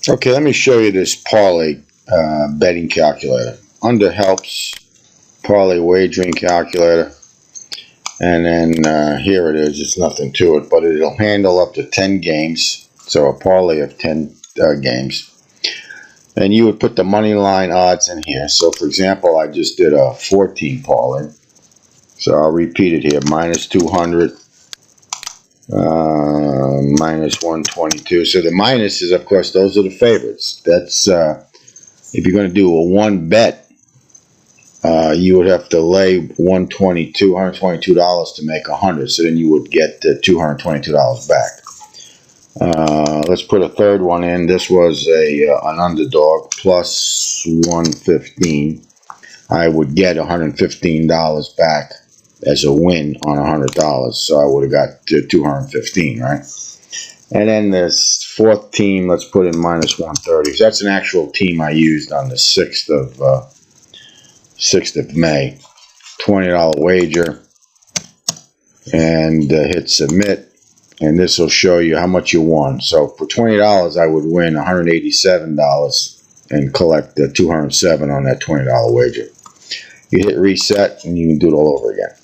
Okay, let me show you this Parlay betting calculator. Under helps, Parlay wagering calculator. And then here it is. It's nothing to it, but it'll handle up to 10 games. So a parlay of 10 games. And you would put the money line odds in here. So for example, I just did a 14 parlay. So I'll repeat it here. Minus 200. Minus 122. So the minuses, of course, those are the favorites. That's if you're going to do a one bet, you would have to lay $122 to make 100. So then you would get $222 back. Let's put a third one in. This was an underdog plus 115. I would get $115 back as a win on $100. So I would have got $215, right? And then this fourth team, let's put in minus 130. So that's an actual team I used on the 6th of May. $20 wager, and hit submit. And this will show you how much you won. So for $20, I would win $187 and collect $207 on that $20 wager. You hit reset, and you can do it all over again.